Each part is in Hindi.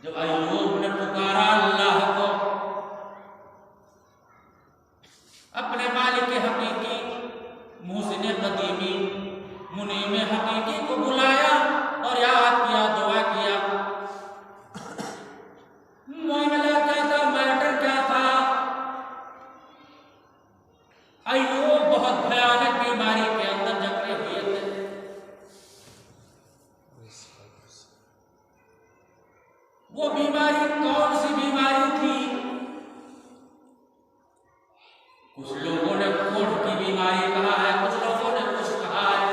जब अय्यूब ने पुकारा अल्लाह को, अपने मालिक हकीकी, मुहसिन कदीमी, मुनीम हकीकी को बुलाया और याद किया, दुआ किया। मामला क्या था, मैटर क्या था? अय्यूब बहुत भयानक बीमारी के अंदर जकड़े हुए थे। वो बीमारी कौन सी बीमारी थी? कुछ लोगों ने कोढ़ की बीमारी कहा है, कुछ लोगों ने कुछ कहा है,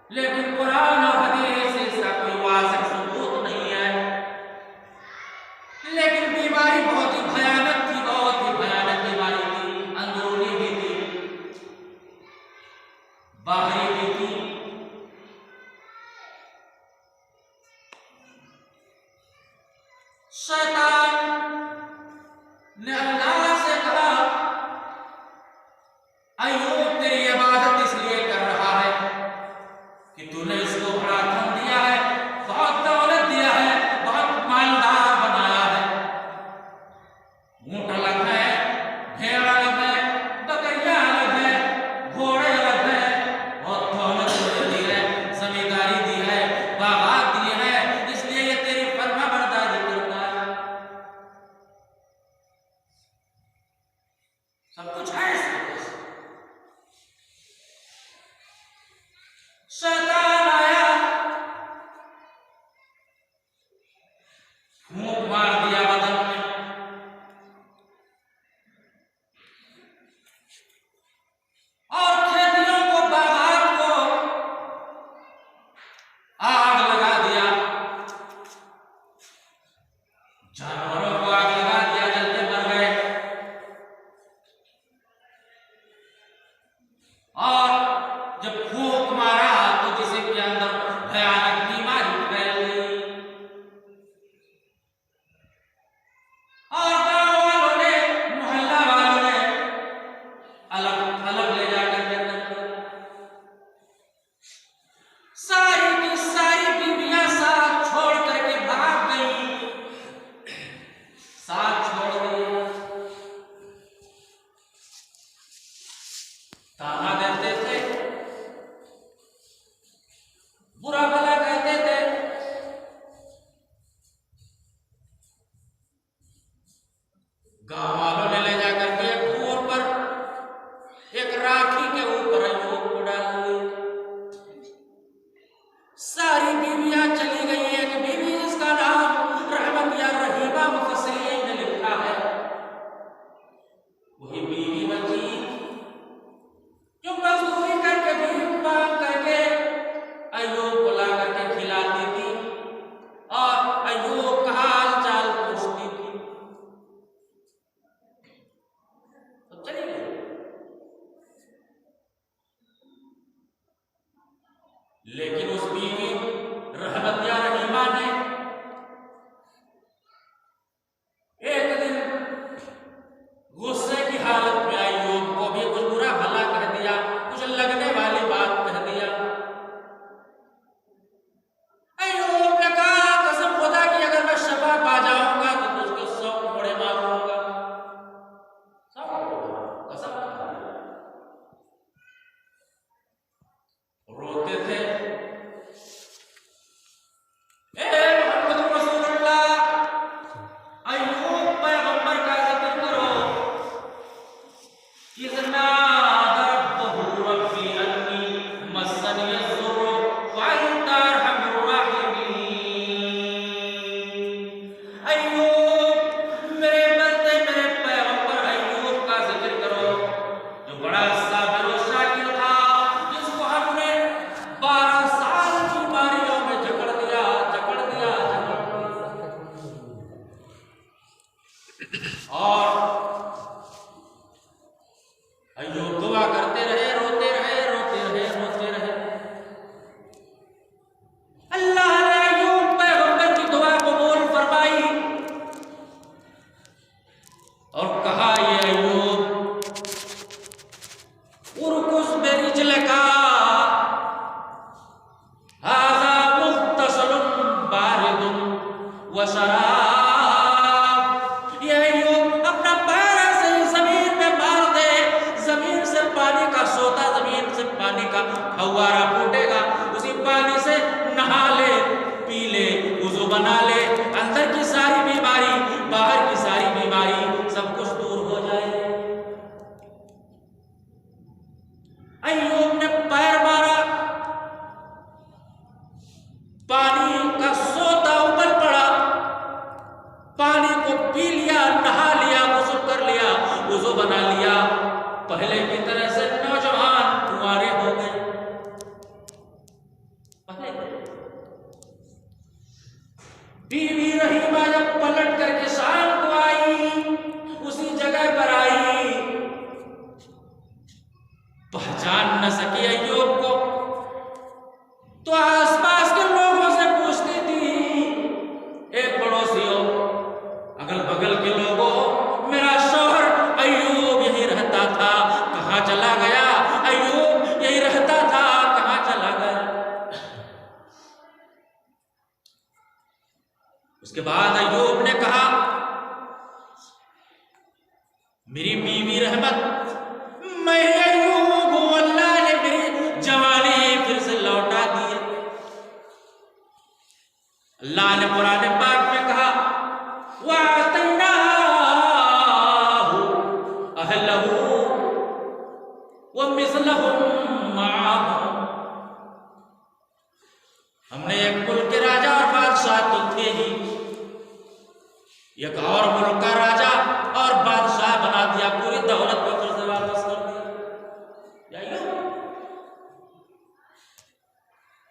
लेकिन कुरान और हदीस से इसका कोई वाज़ेह सबूत नहीं है। लेकिन बीमारी बहुत ही भयानक थी, बहुत ही भयानक बीमारी थी। अंदरूनी भी थी, बाहरी भी थी। शैतान ने अल्लाह से कहा, अय्यूब तेरी इबादत इसलिए कर रहा है कि तूने इसको बड़ा धन दिया है, बहुत दौलत दिया है, बहुत मालदार बनाया है। ऊंट अलग है, भेड़ अलग है, बकरियां अलग है, घोड़े अलग है, बहुत दौलत तुझे दी है, जमींदारी दी है, बागात दिए हैं, इसलिए ये तेरी फरमाबरदारी करता है। सब कुछ है इसके पास। शैतान आया, फूंक मार दिया बदन में, और खेतियों को, बागात को आग लगा दिया, जानवरों को आग लगा दिया, जलते मर गए। और जब फूंक मारा तो जिसम के अंदर भयानक बीमारी फैल गई। और गांव वालों ने, मोहल्ला वालों ने अलग अलग ले जाकर के सारी की सारी बीवियां साथ छोड़ करके भाग गई, साथ छोड़ गई। ताना देते थे, बुरा भला कहते थे। गांव वालों ने ले जाकर के कुएं पर, एक राखी के ऊपर अय्यूब को डाल दिया। सारी बीवियां चली गई। एक बीवी, इसका नाम रहमत या रहीमा मुफस्सिरीन ने लिखा है, वही बीवी बची जो मजदूरी करके, भीख मांग करके अय्यूब को ला करके खिलाती थी और अय्यूब का हाल चाल पूछती थी। तो चली गई। लेकिन उस बीवी रहमत या रहीमा ने एक दिन बीवी रहीमा जब पलट करके शाम को आई, उसी जगह पर आई, पहचान न सकी अय्यूब को, तो आसपास के लोगों से पूछती थी, एक पड़ोसियों, अगल बगल के लोगों, मेरा शौहर अय्यूब यही रहता था, कहां चला गया? अय्यूब यही रहता था, कहां चला गया? उसके बाद अय्यूब ने कहा, मेरी बीवी रहमत, मैं अय्यूब हूं, अल्लाह ने मेरी जवानी फिर से लौटा दी है। अल्लाह ने कुरान पाक में कहा, वअतैनाहु अहलहु वमिस्लहुम मअहुम, हमने एक मुल्क के राजा और बादशाह तो थे ही, एक और मुल्क का राजा और बादशाह बना दिया, पूरी दौलत को फिर से वापस कर दिया।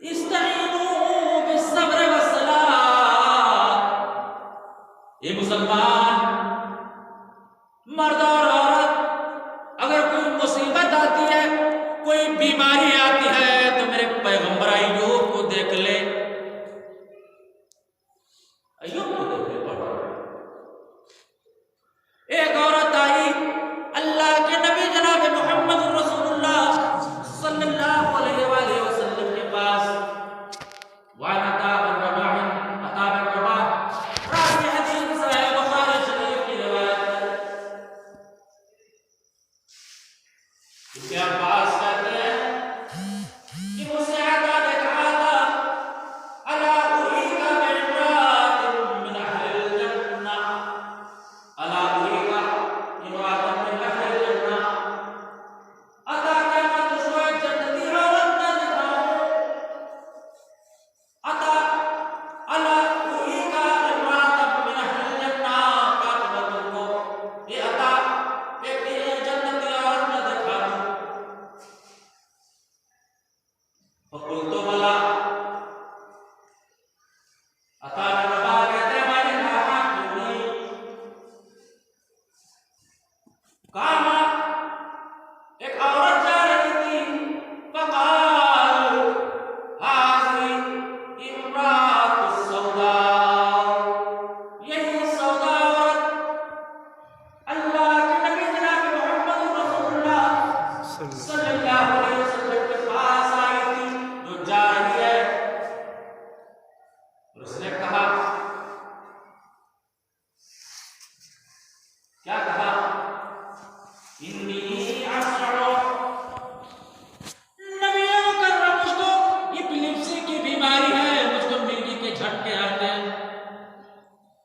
इस्ताईनू बिस्सब्र वस्सलाह, ये मुसलमान मर्द और औरत, अगर कोई मुसीबत आती है, कोई बीमारी आती है, तो मेरे पैगंबर अय्यूब को देख ले, अय्यूब को देख ले। एक औरत आई अल्लाह के नबी जनाब मोहम्मद रसूलुल्लाह सल्लल्लाहु अलैहि वसल्लम के पास,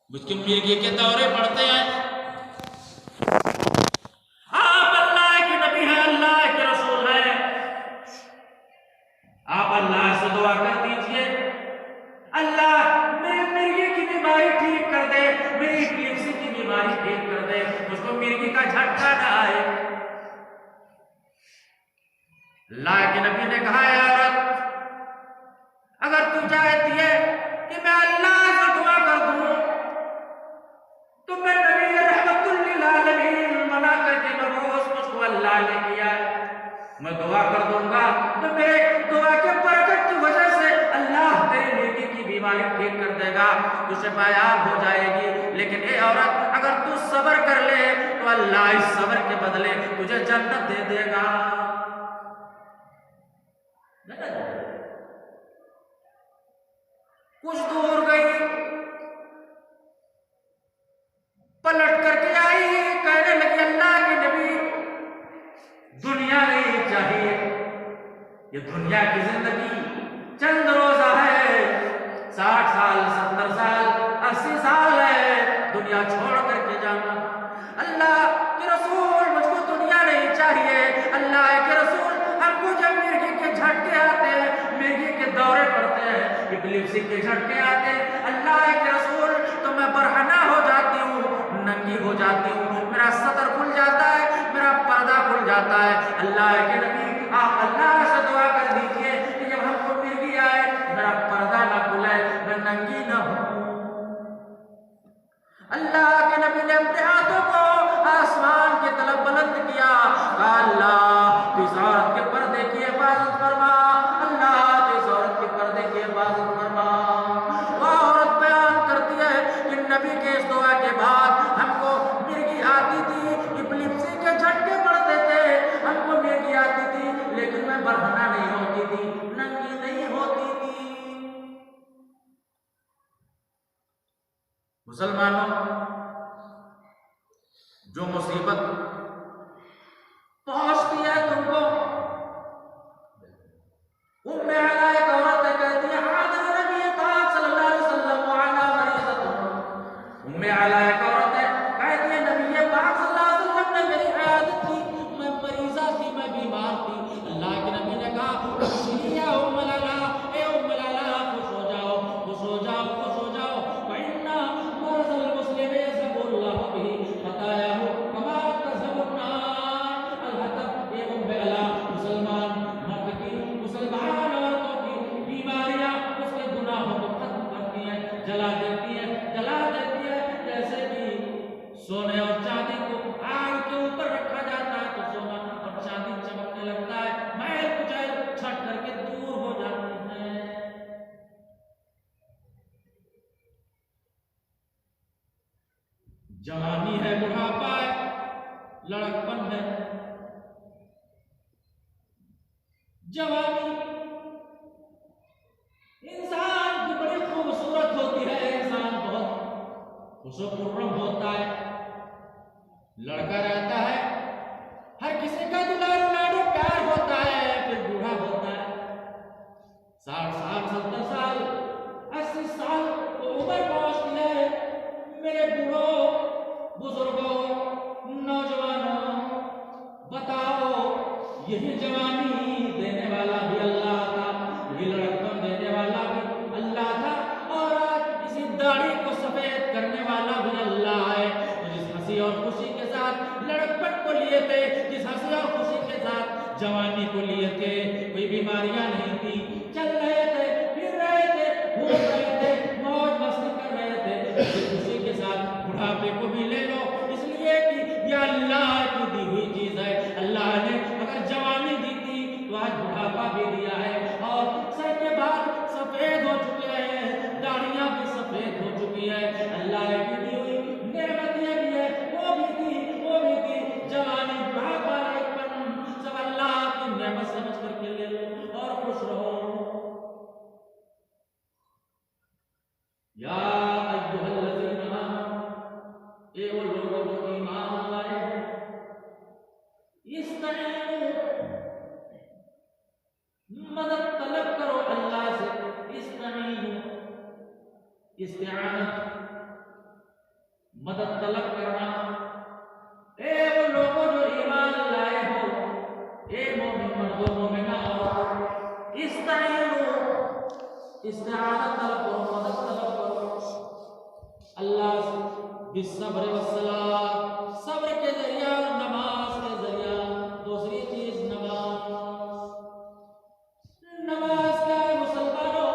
मुझको मिर्गी के दौरे पड़ते हैं। आप अल्लाह के नबी हैं, अल्लाह के रसूल हैं, आप अल्लाह से दुआ कर दीजिए, अल्लाह मेरी मिर्गी की बीमारी ठीक कर दे, मेरी एपिलेप्सी की बीमारी ठीक कर दे, मुझको मिर्गी का झटका ना आए। अल्लाह के नबी ने कहा, या औरत, अगर तू चाहती है कि मैं अल्लाह से दुआ कर दूं, तो मैं नबी रहमतुल लिल आलमीन मना करके नबूस मुझको अल्लाह ने किया, मैं दुआ कर दूंगा तो मेरे दुआ के बरकत की वजह से अल्लाह तेरी मिर्गी की बीमारी ठीक कर देगा, तू शिफायाब हो जाएगी। लेकिन ए औरत, अगर तू सब्र कर ले तो अल्लाह इस सब्र के बदले तुझे जन्नत दे देगा। कुछ दूर गई, पलट करके आई, कहने लगी, अल्लाह के नबी, दुनिया नहीं चाहिए, ये दुनिया की जिंदगी चंद रोजा है, 60 साल 70 साल 80 साल है, दुनिया छोड़ करके जाना। अल्लाह के रसूल, मुझको दुनिया नहीं चाहिए। अल्लाह के रसूल, हमको जब मिर्गी के झटके आते हैं, मिर्गी के दौरे पड़ते हैं, एपिलेप्सी के झटके आते हैं, अल्लाह के रसूल, तो मैं बरहना हो जाती हूँ, नंगी हो जाती हूँ, मेरा सतर खुल जाता है, मेरा पर्दा खुल जाता है। अल्लाह के नबी, आप अल्लाह से दुआ कर दीजिए कि जब हमको मिर्गी आए, मेरा पर्दा ना खुले, मैं नंगी ना हूँ। अल्लाह के नबी ने अपने हाथों को आसमान की तरफ बुलंद किया, कहा अल्लाह इस औरत के पर्दे की हिफाजत फरमा, अल्लाह इस औरत के पर्दे की हिफाजत फरमा। वह औरत बयान करती है कि नबी के इस दुआ के बाद हमको मिर्गी आती थी, इपिलिप्सी के झटके पड़ते थे, हमको मिर्गी आती थी, लेकिन मैं बरहना नहीं होती थी, नंगी नहीं होती थी। मुसलमानों, जो मुसीबत पहुंचती है तुमको, उम्मे अला एक औरत कहती है हाज़िर नबी पाक सल्लल्लाहु अलैहि वसल्लम वाला मरीज़तुन। उम्मे अला एक औरत है, कहती है नबी पाक सल्लल्लाहु अलैहि वसल्लम ने मेरी इयादत की, मैं मरीज़ा थी, मैं बीमार थी। अल्लाह के नबी ने कहा खुशिया उम्मे अला, ए उम्मे अला खुश हो जाओ, खुश हो जाओ, खुश हो जाओ। फइन्ना मरज़ल मुस्लिम यज़बुल्लाहु बिही खतायाहु कमा तज़बुन नार अल हतब। ए उम्मे अला, मुसलमान मर्द की, मुसलमान औरतों की बीमारियां उसके गुनाहों को खत्म करती हैं, जला देती हैं, जला देती है। जैसे कि सोने और चांदी को आग के ऊपर रखा जाता है तो सोना और चांदी चमकने लगता है, मैल कुचैल छट करके दूर हो जाती है। जवानी है, बुढ़ापा है, लड़कपन है। जवानी इंसान की बड़ी खूबसूरत होती है, इंसान बहुत खुशो-खुर्रम होता है, लड़का रहता है, हर किसी का दुलारू लाडो प्यार होता है, फिर बूढ़ा होता है, 60 साल 70 साल 80 साल तो उम्र पहुंचती है। मेरे बूढ़ों, बुजुर्गों, नौजवानों, बताओ यही जवानी देने वाला भी अल्लाह था, यही लड़कपन देने वाला भी अल्लाह था, और आज इसी दाढ़ी को सफेद करने वाला भी अल्लाह है। तो जिस हंसी और खुशी के साथ लड़कपन को लिए थे, जिस हंसी और खुशी के साथ जवानी को लिए थे, कोई बीमारियां नहीं थी, चल रहे थे, फिर रहे थे, घूम रहे थे, मौज मस्ती कर रहे थे, उसी खुशी के साथ बुढ़ापे को भी ले लो, इसलिए कि यह अल्लाह की दी हुई चीज है। अल्लाह ने अगर जवानी दी थी तो आज बुढ़ापा भी दिया है, और सर के बाल सफेद हो चुके हैं, दाढ़ियां भी सफेद हो चुकी है। अल्लाह की दी हुई नेमत ये भी है, वो भी दी, वो भी दी। जवानी, बुढ़ापा, लड़कपन सब अल्लाह की नेमत समझ करके ले लो और खुश रहो। या अय्युहल्लज़ीना आमनू, ए वो लोगों जो ईमान लाए हैं, इस्तईनु, मदद तलब करो अल्लाह से। इस्तईनु, इस्तिआनत, मदद तलब करना। ए वो लोगों जो ईमान लाए हो, ए मोमिन मर्दों, मोमिना औरतों, इस्तईनु, इस्तिआनत तलब करो, मदद तलब करो अल्लाह से, बिस्सब्र वस्सलात, सब्र के जरिया और नमाज के जरिया। दूसरी चीज नमाज। नमाज क्या है मुसलमानों,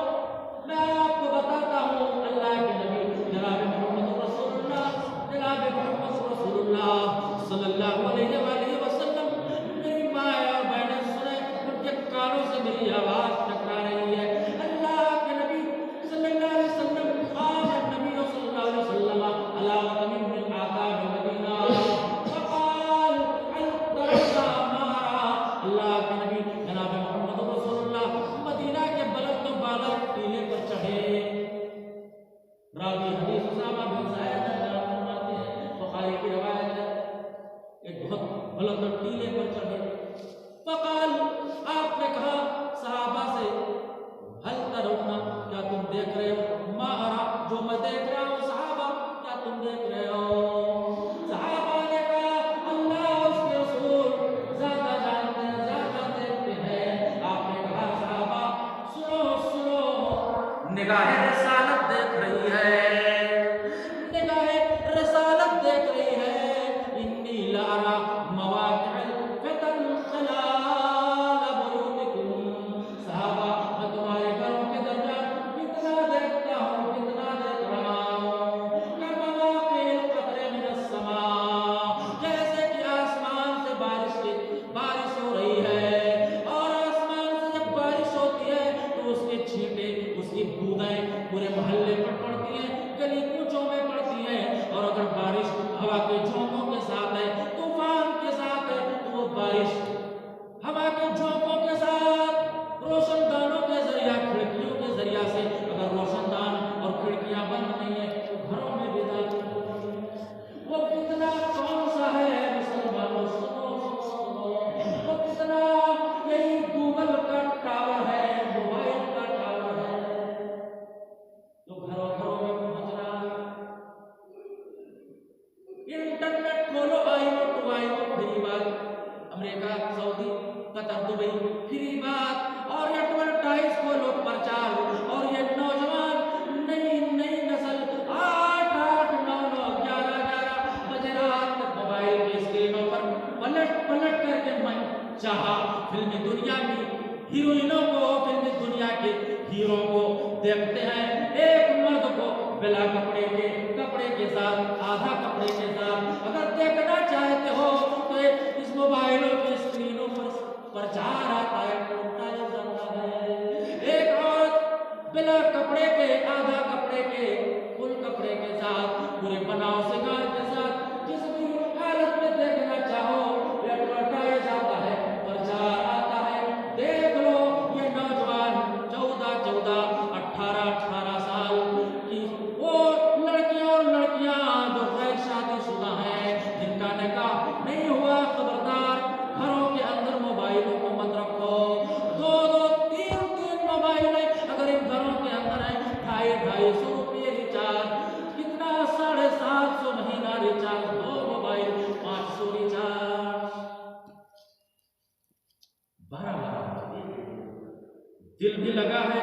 मैं आपको बताता हूँ। अल्लाह के नबी जनाब मोहम्मद रसूलुल्लाह, जनाब मोहम्मद रसूलुल्लाह सल्लल्लाहु अलैहि वसल्लम, मेरी माँ और बहनें सुने, उनके कानों से मेरी आवाज टकरा रही है। अल्लाह के नबी सल्लल्लाहु अलैहि वसल्लम, खास नबी सल्लल्लाहु अलैहि वसल्लम अला वतमिन मिन आकाब मदीना फकाल अल तरसा मारा। अल्लाह के नबी जनाब मोहम्मद रसूलुल्लाह मदीना के बुलंद बाला टीले पर चढ़े। रावी हदीस उसामा बिन ज़ैद फरमाते हैं, बुखारी की रिवायत है, एक बहुत बुलंद टीले पर चढ़े। फकाल, आपने कहा सहाबा से, हल तरुना, क्या तुम देख रहे हो, मा अरा, जो मैं देख रहा हूँ, सहाबा क्या तुम देख रहे हो। सहाबा ने कहा अल्लाह उसके रसूल ज्यादा जानते हैं, ज्यादा देखते हैं। आपने कहा सहाबा सुनो सुनो, निगाहे रिसालत देख रही है, निगाहे रिसालत देख रही है। इन्नी लारा मवाक़िअल फ़ितन खलाल बुयूतिकुम। सहाबा, मैं तुम्हारे घरों के दरमियान कितना देखता हूँ, कितना देख रहा हूँ। क्या मवाक़िअ पूरे मोहल्ले पर पड़ती है, गली कूचों में पड़ती है। और अगर बारिश हवा के झोंकों के साथ है, तूफान के साथ है, तो वो बारिश हवा के झोंकों के साथ रोशनदानों के जरिया, खिड़कियों के जरिया से, अगर रोशनदान और खिड़कियां बंद नहीं है तो घरों में भी दाखिल वो कितना कौन सा है मुसलमानों, सुनो सुनो, वो कितना यही गूगल का टावर है, मोबाइल का टावर है, तो घरों घरों में पहुंच रहा है। इंटरनेट खोलो, आईओ टू आईओ फ्री बात, America, Saudi, Qatar, Dubai free बात। और एडवर्टाइज खोलो, प्रचार। और ये नौजवान नई नई नस्ल 8 8 9 9 11 11 बजे रात तक मोबाइल की स्क्रीनों पर पलट पलट करके मन चाहा फिल्मी दुनिया की हीरोइनों को, फिल्मी दुनिया के हीरो को देखते हैं। एक मर्द को बिना कपड़े के साथ, आधा कपड़े के साथ अगर देखना चाहते हो तो इस मोबाइलों की स्क्रीनों पर प्रचार आता है, एडवर्टाइज आता है। एक औरत बिना कपड़े के, आधा कपड़े के, फुल कपड़े के साथ, पूरे बनाव सिंगार के साथ, जिस भी हालत में देखना चाहो एडवर्टाइज आता है, प्रचार आता है। देख लो ये नौजवान 14 14 18 18 साल की वो लड़कियां और लड़कियां जो गैर शादीशुदा हैं, जिनका निकाह नहीं हुआ, खबरदार घरों के अंदर मोबाइलों को मत रखो। 2 2 3 3 मोबाइल अगर इन घरों के अंदर है, 250 रुपये रिचार्ज, कितना 750 महीना रिचार्ज, 2 मोबाइल 500 रिचार्ज, 12 दिल भी लगा है,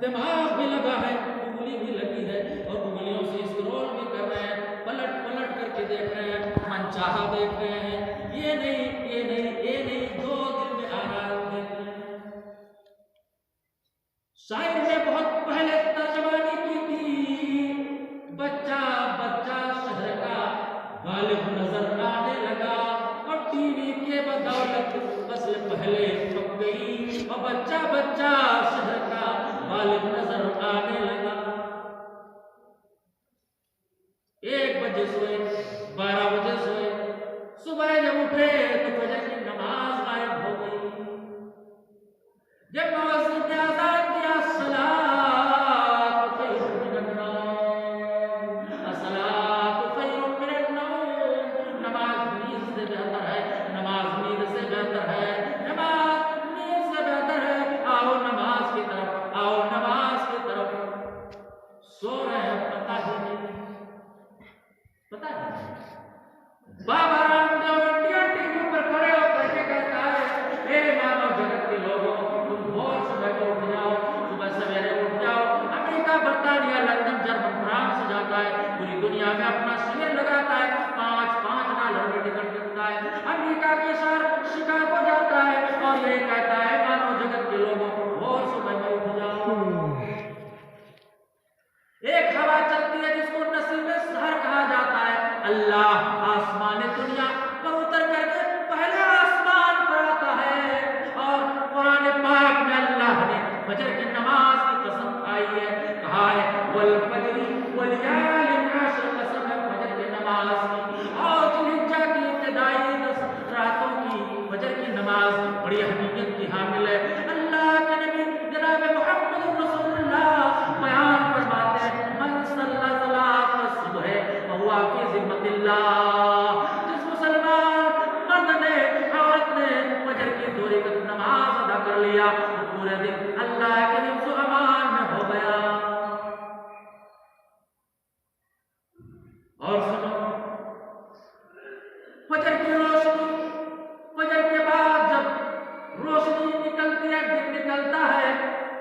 दिमाग भी लगा है, उंगली भी लगी है, और उंगलियों से स्क्रॉल भी कर रहे हैं, पलट पलट करके देख रहे हैं, मनचाहा देख रहे हैं। ये नहीं, ये नहीं, ये नहीं, 2 दिन में आराम देख रहे हैं। शायर ने बहुत पहले तर्जमानी की थी, बच्चा बच्चा शहर का गालिब नजर आने लगा, और टीवी के बदौलत फसल पहले पक गई, और बच्चा बच्चा शहर का गालिब नजर आने लगा। 1 बजे सोए, 12 बजे सोए, सुबह जब उठे तो फजर की नमाज गायब हो गई। जब मौज़िन ने आज़ान दिया, अस्सलातु खैरुम मिनन नौम, अस्सलातु खैरुम मिनन नौम, नमाज नींद से बेहतर है, नमाज नींद से बेहतर है, नमाज नींद से बेहतर है। आओ नमाज की तरफ, आओ नमाज की तरफ। सो रहे हैं, पता ही नहीं, पता नहीं। बाबा रामदेव इंडिया टीवी पर खड़े होकर के कहता है, हे मानव जगत के लोगों, तुम भोर सुबह को उठ जाओ, सुबह सवेरे उठ जाओ। अमेरिका, बर्तानिया, लंदन, जर्मन, फ्रांस जाता है, पूरी दुनिया में अपना शिविर लगाता है, $5 की टिकट बिकता है। अमेरिका के शहर शिकागो जाता है और ये कहता है, मानव जगत के लोगों, भोर सुबह में उठ जाओ। एक हवा चलती है जिसको नसीब सहर कहा जाता है। अल्लाह आसमान दुनिया पर उतर करके पहले आसमान पर आता है, और कुरान पाक में अल्लाह ने फजर की नमाज की कसम खाई है, कहा है वल फजरी वल यालिन अश्र, कसम है फजर की नमाज की और जिलहिज्जा की इब्तिदाई 10 रातों की फजर की नमाज बड़ी अहमियत की हामिल है। अल्लाह के नबी जनाब मुहम्मद रसूलुल्लाह बयान फरमाते हैं, मन सल्ला सलात सुबह वहुवा फी जिम्मतिल्लाह, जिस मुसलमान मर्द ने, औरत ने फजर की 2 रकात नमाज अदा कर लिया, तो पूरे दिन अल्लाह के हिफ्ज़ व अमान में हो गया। और सुनो, फजर की रोशनी, फजर के बाद जब रोशनी निकलती है, दिन निकलता है,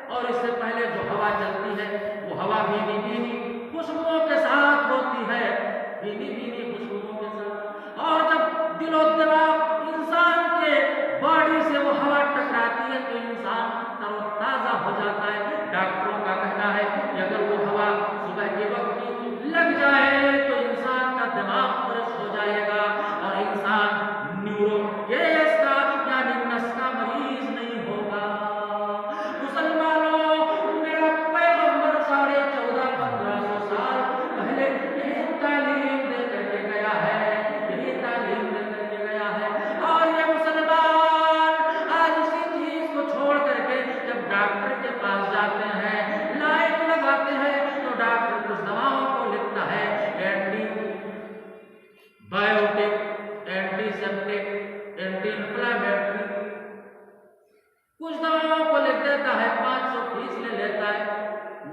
और इससे पहले जो हवा चलती है वो हवा भीनी भीनी खुशबुओं के साथ होती है, भीनी भीनी खुशबुओं के साथ। और जब दिलो दिमाग इंसान के बॉडी से वो हवा टकराती है तो इंसान तरोताजा हो जाता है। डॉक्टरों का कहना है कि अगर वो हवा सुबह के वक्त की लग जाए तो इंसान का दिमाग फ्रेश हो जाएगा, और इंसान न्यूरो केस का यानी नस का मरीज नहीं होगा। मुसलमानों, मेरा पैगंबर 14.5 बायोटिक, एंटीसेप्टिक, एंटी इन्फ्लेमेटरी, कुछ दवाओं को लिख देता है, 500 फीस ले लेता है।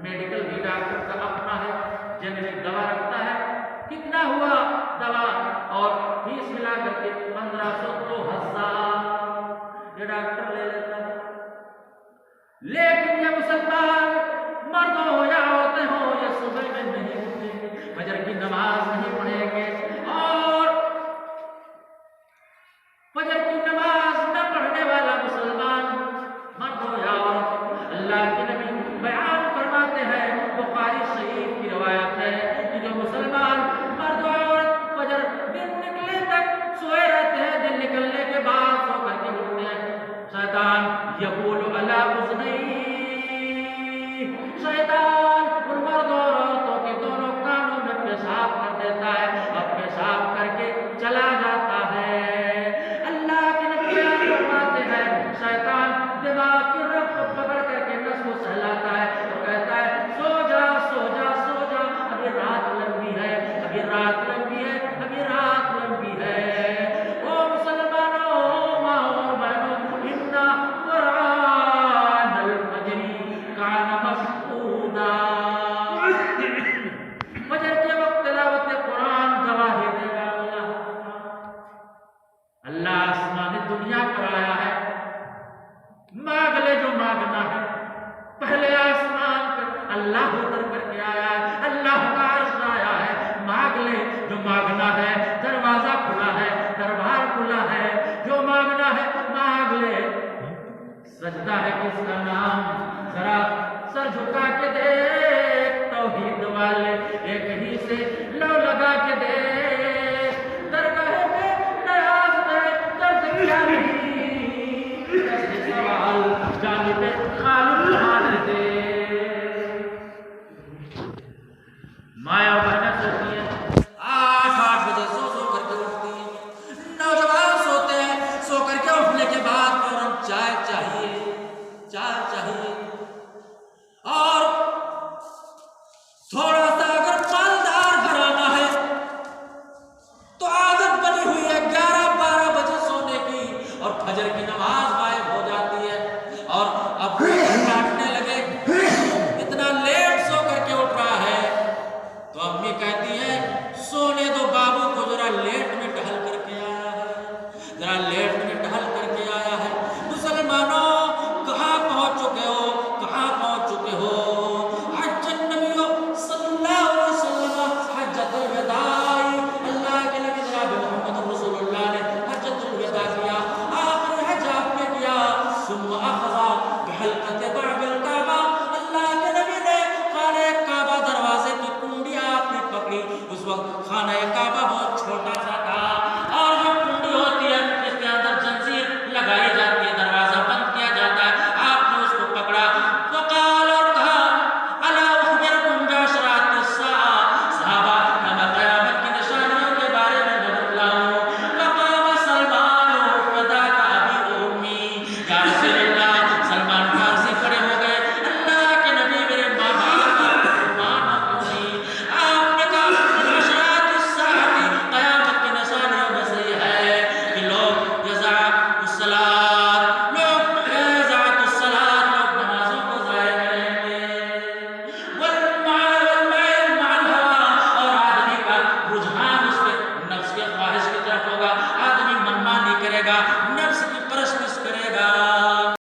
मेडिकल भी डॉक्टर का अपना है, जेनेरिक दवा रखता है, कितना हुआ दवा और फीस मिला करके 1500 2000 ये डॉक्टर ले लेता है। लेकिन ये मुसलमान मर्द हो या औरतें हो, ये सुबह में नहीं उठेंगे, फजर की नमाज नहीं पढ़ेंगे, और फजर की नमाज न पढ़ने वाला मुसलमान मर्द हो या औरत, अल्लाह के नबी बयान फरमाते हैं, बुखारी शरीफ की रवायत है कि जो मुसलमान मर्द और औरत फजर दिन निकले तक सोए रहते हैं, दिन निकलने के बाद सो करके उठते हैं, शैतान यकूलु अला उज़नैहि, शैतान उन मर्द और औरतों के दोनों कानों में पेशाब कर देता है, अब पेशाब करके चला जाता है। अल्लाह के नबी फरमाते हैं, शैतान दिमाग की रग को पकड़ करके नस को सहलाता है तो कहता है, सो जा सो जा सो जा, अभी रात लंबी है, अभी रात लंबी है, अभी रात लंबी है। ओ मुसलमानों, माओ बहनों, इन्ना कुरानल फजरी कान मस्कूदा, फजर के वक्त तिलावत कुरान गवाही देगा। अल्लाह आसमानी दुनिया पर आया है, मांग ले जो मांगना है। पहले आसमान पर अल्लाह उतर करके आया है, अल्लाह का अर्श आया है, मांग ले जो मांगना है, दरवाजा खुला है, दरबार खुला है, जो मांगना है मांग ले। सजदा है किसका नाम, जरा सर झुका के देख, तौहीद वाले एक ही से लो लगा के दे, दरगाह में नयाज में दर्द क्या नहीं, सवाल जानिबे खालिद हाल दे। माया बहना सोचिए,